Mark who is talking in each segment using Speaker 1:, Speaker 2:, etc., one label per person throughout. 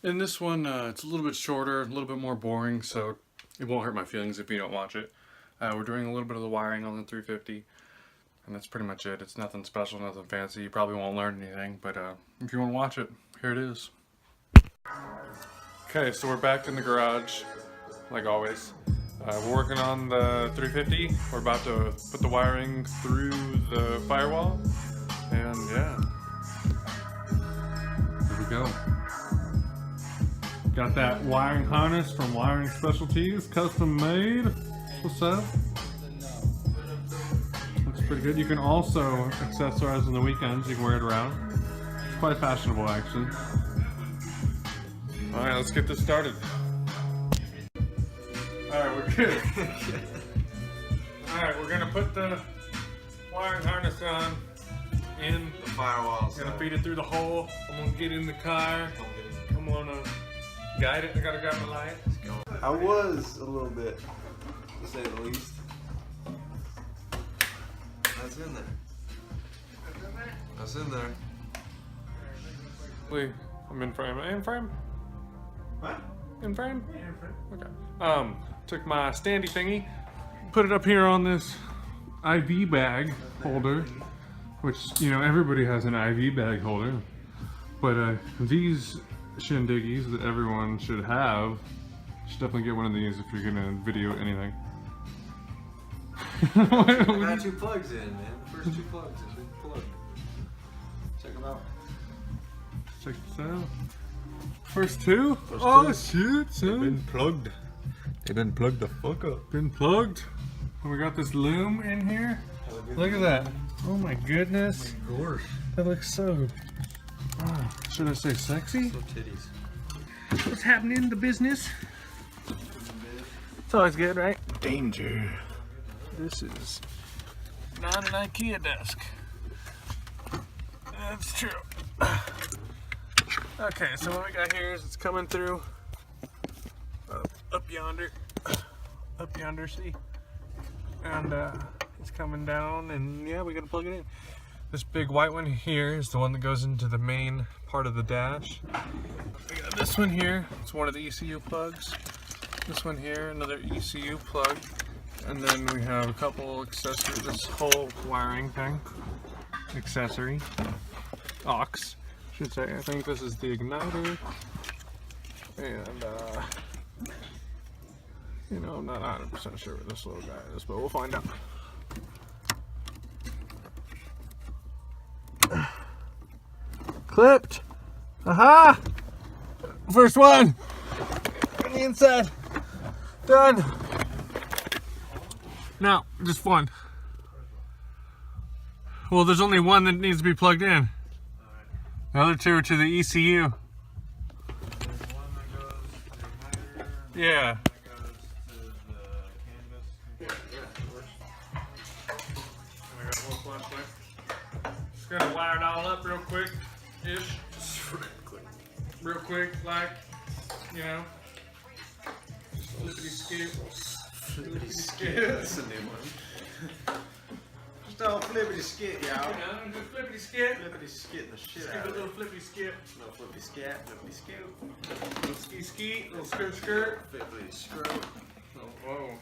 Speaker 1: In this one, it's a little bit shorter, a little bit more boring, so it won't hurt my feelings if you don't watch it. We're doing a little bit of the wiring on the 350, and that's pretty much it. It's nothing special, nothing fancy. You probably won't learn anything, but if you want to watch it, here it is. Okay, so we're back in the garage, like always. We're working on the 350. We're about to put the wiring through the firewall, and yeah, here we go. Got that wiring harness from Wiring Specialties, custom made. What's up? Looks pretty good. You can also accessorize on the weekends. You can wear it around. It's quite fashionable, actually. All right, let's get this started. All right, we're good. All right, we're gonna put the wiring harness on in
Speaker 2: the firewall.
Speaker 1: Gonna feed it through the hole. I'm gonna get in the car. I'm gonna guide it. I gotta grab my light.
Speaker 2: I was a little bit, to say the least. That's in there. That's in there.
Speaker 1: Wait, I'm in frame. In frame?
Speaker 2: What?
Speaker 1: In frame? Yeah, in frame. Okay. Took my standy thingy, put it up here on this IV bag holder, which, you know, everybody has an IV bag holder, but these shindiggies that everyone should have, you should definitely get one of these if you're gonna video anything.
Speaker 2: I got 2 plugs in, man. The first 2 plugs is big plug. Check them out.
Speaker 1: Check this out. First 2?
Speaker 2: First
Speaker 1: oh
Speaker 2: 2.
Speaker 1: shit, son.
Speaker 2: They've been plugged. They've been plugged the fuck up.
Speaker 1: Been plugged. And we got this loom in here. Look at that. Oh my goodness.
Speaker 2: Oh my gosh.
Speaker 1: That looks so, should I say sexy?
Speaker 2: So titties.
Speaker 1: What's happening in the business? It's always good, right? Danger. This is not an IKEA desk. That's true. Okay, so what we got here is it's coming through up yonder, see? And it's coming down, and yeah, we gotta plug it in. This big white one here is the one that goes into the main part of the dash. We got this one here, it's one of the ECU plugs. This one here, another ECU plug. And then we have a couple accessories, this whole wiring thing. Accessory. Aux, should say. I think this is the igniter. And, you know, I'm not 100% sure what this little guy is, but we'll find out. Clipped! Aha! First one! On the inside. Done! Now, just one. Well, there's only one that needs to be plugged in. The other 2 are to the ECU. Yeah. Just gonna wire it all up real quick-ish. Real quick, like, you know. Flippity skip.
Speaker 2: Flippity skit. That's a new one. Just all flippity skit, y'all.
Speaker 1: You know, just flippity skip.
Speaker 2: Flippity skit the shit
Speaker 1: Just
Speaker 2: out
Speaker 1: give it a
Speaker 2: of
Speaker 1: little
Speaker 2: it.
Speaker 1: flippity skip.
Speaker 2: No flippity scat, flippity scoop.
Speaker 1: Little ski ski, little skirt skirt.
Speaker 2: Flippity screw.
Speaker 1: Oh, whoa.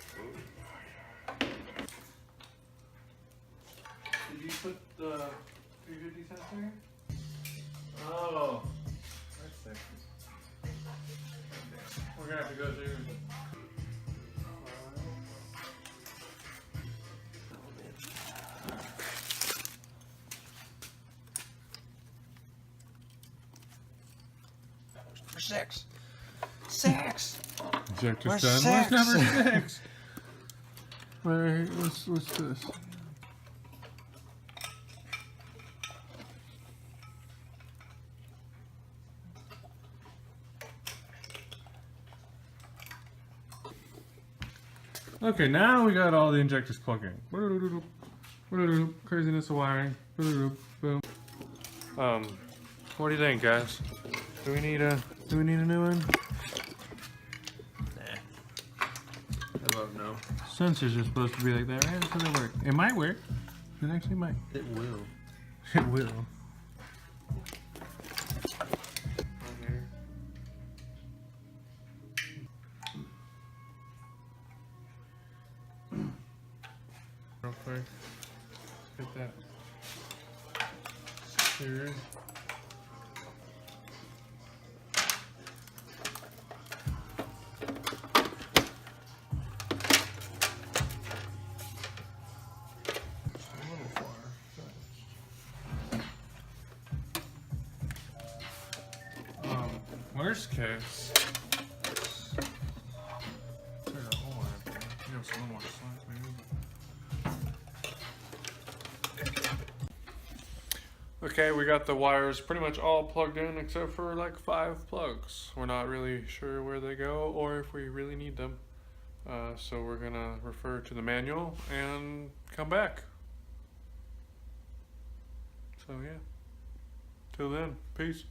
Speaker 1: Did you put the 350 sensor? Oh, that's sexy. We're gonna have to go through.
Speaker 2: For sex. Sex.
Speaker 1: Ejector's
Speaker 2: Where's
Speaker 1: done.
Speaker 2: sex?
Speaker 1: Where's number 6? Where? What's this? Okay, now we got all the injectors plugged in. Craziness of wiring. Boom. What do you think, guys? Do we need a new one?
Speaker 2: Nah. I vote no.
Speaker 1: Sensors are supposed to be like that, right? That's how they work. It might work. It actually might.
Speaker 2: It will.
Speaker 1: It will. quick. Get that secured. Worst case, there's a hole in it. Give us a little more slack, maybe. Okay, we got the wires pretty much all plugged in except for like 5 plugs. We're not really sure where they go or if we really need them. So we're gonna refer to the manual and come back. So yeah, till then, peace.